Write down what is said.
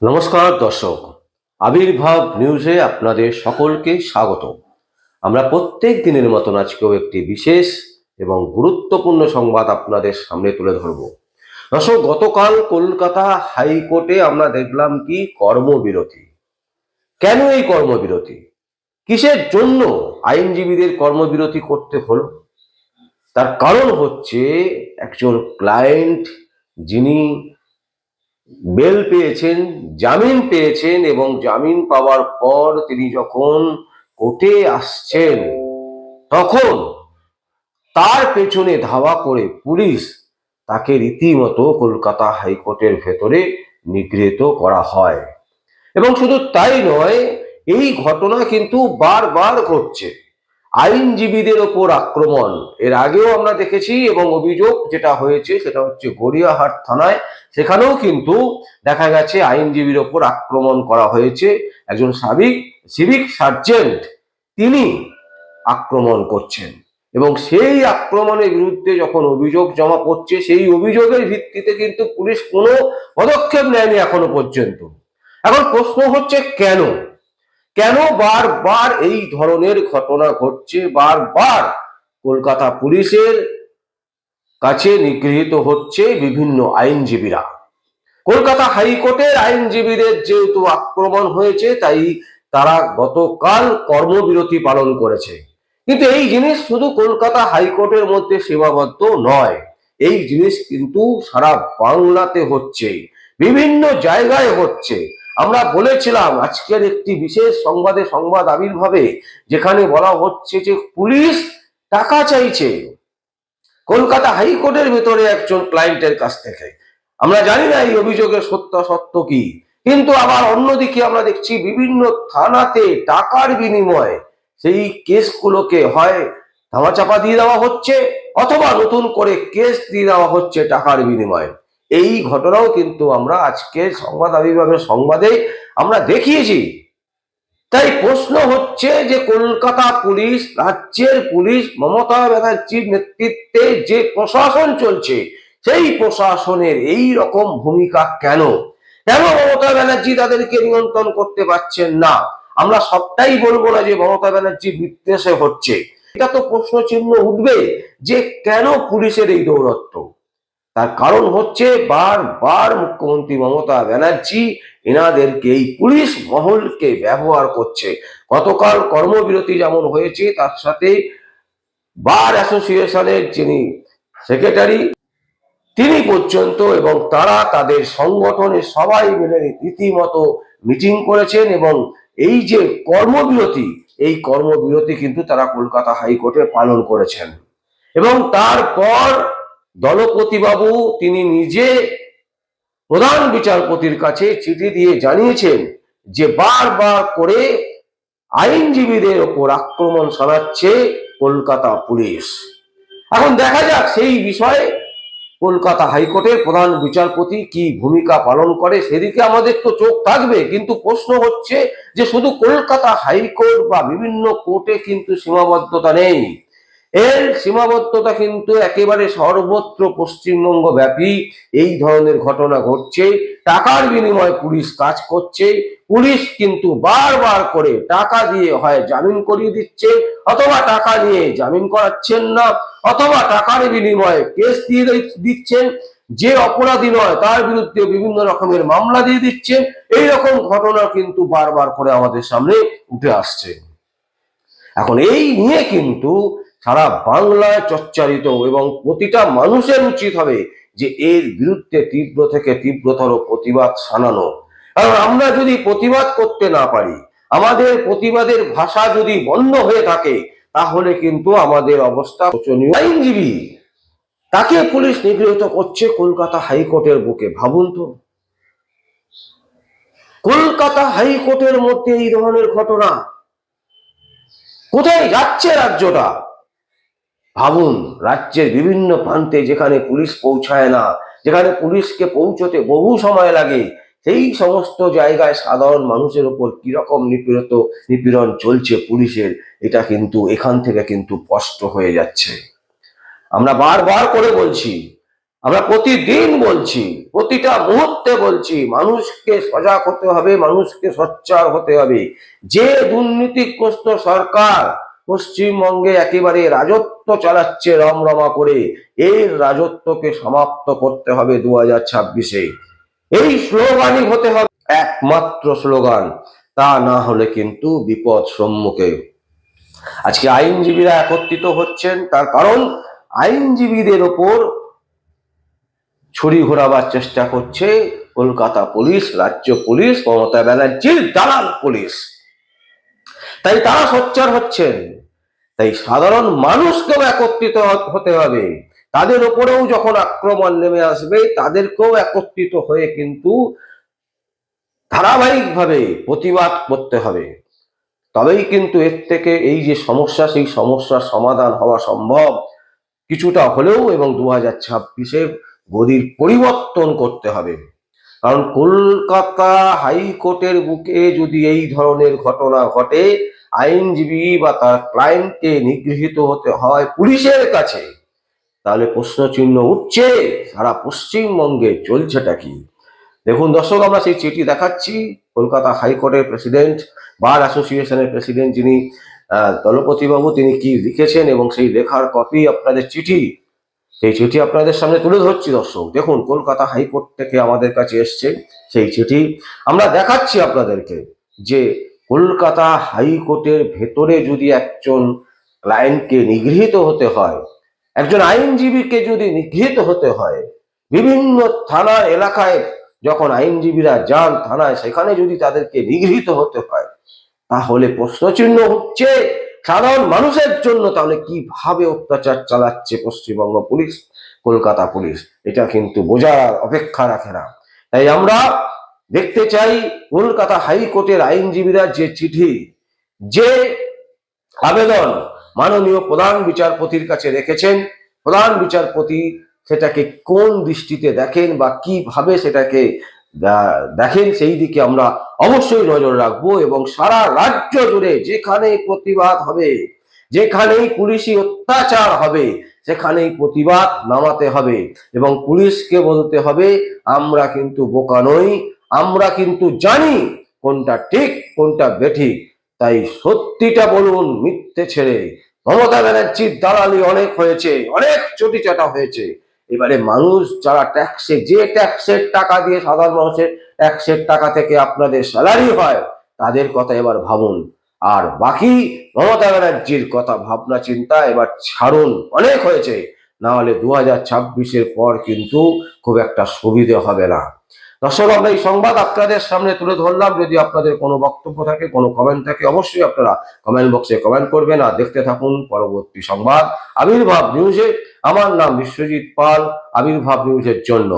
নমস্কার দর্শক, আবির্ভাব নিউজে আপনাদের সকলকে স্বাগত। আমরা প্রত্যেক দিনের মতন আজকেও একটি বিশেষ এবং গুরুত্বপূর্ণ সংবাদ আপনাদের সামনে তুলে ধরব। দর্শক, গতকাল কলকাতা হাইকোর্টে আমরা দেখলাম কি কর্মবিরতি। কেন এই কর্মবিরতি? কিসের জন্য আইনজীবীদের কর্মবিরতি করতে হলো? তার কারণ হচ্ছে একজন ক্লায়েন্ট যিনি বেল পেয়েছেন, জামিন পেয়েছেন এবং জামিন পাওয়ার পর তিনি যখন কোর্টে আসছেন তখন তার পেছনে ধাওয়া করে পুলিশ তাকে রীতিমতো কলকাতা হাইকোর্টের ভেতরে নিগৃহীত করা হয়। এবং শুধু তাই নয়, এই ঘটনা কিন্তু বারবার ঘটছে। আইনজীবীদের ওপর আক্রমণ এর আগেও আমরা দেখেছি এবং অভিযোগ যেটা হয়েছে সেটা হচ্ছে গড়িয়াহাট থানায়। সেখানেও কিন্তু দেখা গেছে আইনজীবীর ওপর আক্রমণ করা হয়েছে। একজন সাবেক সিভিক সার্জেন্ট তিনি আক্রমণ করছেন এবং সেই আক্রমণের বিরুদ্ধে যখন অভিযোগ জমা পড়ছে সেই অভিযোগের ভিত্তিতে কিন্তু পুলিশ কোনো পদক্ষেপ নেয়নি এখনো পর্যন্ত। এখন প্রশ্ন হচ্ছে কেন কেন বারবার এই ধরনের ঘটনা ঘটছে? বারবার কলকাতা পুলিশের কাছে নিগৃহীত হচ্ছে বিভিন্ন আইনজীবীরা। কলকাতা হাইকোর্টের আইনজীবীদের যেহেতু আক্রমণ হয়েছে তাই তারা গতকাল কর্মবিরতি পালন করেছে। কিন্তু এই জিনিস শুধু কলকাতা হাইকোর্টের মধ্যে সীমাবদ্ধ নয়, এই জিনিস কিন্তু সারা বাংলাতে হচ্ছে, বিভিন্ন জায়গায় হচ্ছে। আমরা বলেছিলাম আজকের একটি বিশেষ সংবাদ আবির্ভাবে, যেখানে বলা হচ্ছে যে পুলিশ টাকা চাইছে কলকাতা হাইকোর্টের ভেতরে একজন ক্লায়েন্টের কাছ থেকে। আমরা জানি না এই অভিযোগের সত্য কি, কিন্তু আবার অন্যদিকে আমরা দেখছি বিভিন্ন থানাতে টাকার বিনিময়ে সেই কেসগুলোকে হয় ধামাচাপা দিয়ে দেওয়া হচ্ছে অথবা নতুন করে কেস দিয়ে দেওয়া হচ্ছে টাকার বিনিময়ে। এই ঘটনাও কিন্তু আমরা আজকে সংবাদ আবির্ভাবের সংবাদে আমরা দেখিয়েছি। তাই প্রশ্ন হচ্ছে যে কলকাতা পুলিশ, রাজ্যের পুলিশ, মমতা ব্যানার্জির নেতৃত্বে যে প্রশাসন চলছে সেই প্রশাসনের এই রকম ভূমিকা কেন? কেন মমতা ব্যানার্জি তাদেরকে নিয়ন্ত্রণ করতে পারছেন না? আমরা সবটাই বলবো না যে মমতা ব্যানার্জি বিদ্বেষে হচ্ছে, এটা তো প্রশ্ন চিহ্ন উঠবে যে কেন পুলিশের এই দৌরত্ব। তার কারণ হচ্ছে বারবার মুখ্যমন্ত্রী মমতা ব্যানার্জি এনাদেরকে এই পুলিশ মহলকে ব্যবহার করছে। গতকাল কর্মবিরতি যেমন হয়েছে তার সাথে বার অ্যাসোসিয়েশনের যিনি সেক্রেটারি তিনি পর্যন্ত এবং তারা তাদের সংগঠনের সবাই মিলে রীতিমতো মিটিং করেছেন এবং এই যে কর্মবিরতি, এই কর্মবিরতি কিন্তু তারা কলকাতা হাইকোর্টে পালন করেছেন। এবং তারপর দলপতিবাবু তিনি নিজে প্রধান বিচারপতির কাছে চিঠি দিয়ে জানিয়েছেন যে বারবার করে আইনজীবীদের ওপর আক্রমণ চালাচ্ছে কলকাতা পুলিশ। এখন দেখা যাক সেই বিষয়ে কলকাতা হাইকোর্টের প্রধান বিচারপতি কি ভূমিকা পালন করে, সেদিকে আমাদের তো চোখ থাকবে। কিন্তু প্রশ্ন হচ্ছে যে শুধু কলকাতা হাইকোর্ট বা বিভিন্ন কোর্টে কিন্তু সীমাবদ্ধতা নেই, এর সীমাবদ্ধতা কিন্তু একেবারে সর্বত্র পশ্চিমবঙ্গ ব্যাপী এই ধরনের ঘটনা ঘটছে। টাকার বিনিময়ে পুলিশ কাজ করছে, পুলিশ কিন্তু বারবার করে টাকা দিয়ে হয় জামিন করিয়ে দিচ্ছে অথবা টাকা নিয়ে জামিন করাচ্ছেন না, অথবা টাকার বিনিময়ে কেস দিয়ে দিচ্ছেন, যে অপরাধী নয় তার বিরুদ্ধে বিভিন্ন রকমের মামলা দিয়ে দিচ্ছেন। এইরকম ঘটনা কিন্তু বারবার করে আমাদের সামনে উঠে আসছে। এখন এই নিয়ে কিন্তু সারা বাংলায় চর্চারিত এবং প্রতিটা মানুষের উচিত হবে যে এর বিরুদ্ধে তীব্র থেকে তীব্রতর প্রতিবাদ জানানো। কারণ আমরা যদি প্রতিবাদ করতে না পারি, আমাদের প্রতিবাদের ভাষা যদি বন্ধ হয়ে থাকে, তাহলে কিন্তু আমাদের অবস্থা শোচনীয়। আইনজীবী তাকে পুলিশ নিগৃহীত করছে কলকাতা হাইকোর্টের বুকে। ভাবুন তো, কলকাতা হাইকোর্টের মধ্যে এই ধরনের ঘটনা, কোথায় যাচ্ছে রাজ্যটা? ভাবুন, রাজ্যের বিভিন্ন প্রান্তে যেখানে পুলিশ পৌঁছায় না, যেখানে পুলিশকে পৌঁছতে বহু সময় লাগে, সেই সমস্ত জায়গায় সাধারণ মানুষের উপর কিরকম নিপীড়ন চলছে পুলিশের, এটা কিন্তু এখান থেকে কিন্তু স্পষ্ট হয়ে যাচ্ছে। আমরা বারবার করে বলছি আমরা প্রতিদিন বলছি, প্রতিটা মুহূর্তে বলছি, মানুষকে সজাগ হতে হবে, মানুষকে সোচ্চার হতে হবে। যে দুর্নীতিগ্রস্ত সরকার পশ্চিমবঙ্গে একেবারে রাজত্ব চালাচ্ছে রমরমা করে, এই রাজত্বকে সমাপ্ত করতে হবে 2026-এ। এই স্লোগানই হতে হবে একমাত্র স্লোগান, তা না হলে কিন্তু বিপদ সম্মুখে। আজকে আইনজীবীরা একত্রিত হচ্ছেন, তার কারণ আইনজীবীদের ওপর ছুরি ঘোরাবার চেষ্টা করছে কলকাতা পুলিশ, রাজ্য পুলিশ, মমতা ব্যানার্জির দালাল পুলিশ। তাই তারা সোচ্চার হচ্ছেন। তাই সাধারণ মানুষকেও একত্রিত হতে হবে। তাদের ওপরেও যখন আক্রমণ নেমে আসবে, তাদেরকেও একত্রিত হয়ে কিন্তু ধারাবাহিকভাবে প্রতিবাদ করতে হবে। তবেই কিন্তু এর থেকে এই যে সমস্যা, সেই সমস্যার সমাধান হওয়া সম্ভব কিছুটা হলেও, এবং 2026-এ গদির পরিবর্তন করতে হবে। কারণ কলকাতা হাইকোর্টের বুকে যদি এই ধরনের ঘটনা ঘটে, আইনজীবী বা তার ক্লায়েন্টকে নিগৃহীত হতে হয় পুলিশের কাছে, তাহলে প্রশ্নচিহ্ন উঠছে সারা পশ্চিমবঙ্গে চলছেটা কি। দেখুন দর্শক, আমরা সেই চিঠি দেখাচ্ছি। কলকাতা হাইকোর্টের প্রেসিডেন্ট, বার অ্যাসোসিয়েশনের প্রেসিডেন্ট যিনি দলপতিবাবু, তিনি কি লিখেছেন এবং সেই লেখার কপি আপনাদের চিঠি, সেই চিঠি আপনাদের সামনে তুলে ধরছি দর্শক। দেখুন, কলকাতা হাইকোর্ট থেকে আমাদের কাছে এসছে সেই চিঠি, আমরা দেখাচ্ছি আপনাদেরকে যে কলকাতা হাইকোর্টের ভেতরে যদি একজন ক্লায়েন্টকে নিগৃহীত হতে হয়, একজন আইনজীবীকে যদি নিগৃহীত হতে হয়, বিভিন্ন থানার এলাকায় যখন আইনজীবীরা যান থানায়, সেখানে যদি তাদেরকে নিগৃহীত হতে হয়, তাহলে প্রশ্নচিহ্ন হচ্ছে সাধারণ মানুষের জন্য তাহলে কিভাবে অত্যাচার চালাচ্ছে পশ্চিমবঙ্গ পুলিশ, কলকাতা পুলিশ। এটা কিন্তু বোঝার অপেক্ষা রাখে না। তাই আমরা দেখতে চাই কলকাতা হাইকোর্টের আইনজীবীরা যে চিঠি, যে আবেদন মাননীয় প্রধান বিচারপতির কাছে রেখেছেন, প্রধান বিচারপতি সেটাকে কোন দৃষ্টিতে দেখেন বা কিভাবে সেটাকে দেখেন, সেই দিকে আমরা অবশ্যই নজর রাখবো। এবং সারা রাজ্য জুড়ে যেখানেই প্রতিবাদ হবে, যেখানেই পুলিশি অত্যাচার হবে, সেখানেই প্রতিবাদ নামাতে হবে এবং পুলিশকে বলতে হবে আমরা কিন্তু বোকা নই, আমরা কিন্তু জানি কোনটা ঠিক কোনটা বেঠিক। তাই সত্যিটা বলুন মিথ্যে ছেড়ে। মমতা ব্যানার্জির দালালি অনেক হয়েছে, অনেক চটি চাটা হয়েছে। এবারে মানুষ যারা ট্যাক্সে, যে ট্যাক্সের টাকা দিয়ে সাধারণ মানুষের ট্যাক্সের টাকা থেকে আপনাদের স্যালারি হয়, তাদের কথা এবার ভাবুন। আর বাকি মমতা ব্যানার্জির কথা ভাবনা চিন্তা এবার ছাড়ুন, অনেক হয়েছে। না হলে 2026-এর পর কিন্তু খুব একটা সুবিধে হবে না। দর্শক, আমরা এই সংবাদ আপনাদের সামনে তুলে ধরলাম। যদি আপনাদের কোনো বক্তব্য থাকে, কোনো কমেন্ট থাকে, অবশ্যই আপনারা কমেন্ট বক্সে কমেন্ট করবেন। আর দেখতে থাকুন পরবর্তী সংবাদ আবির্ভাব নিউজে। আমার নাম বিশ্বজিৎ পাল, আবির্ভাব নিউজের জন্য।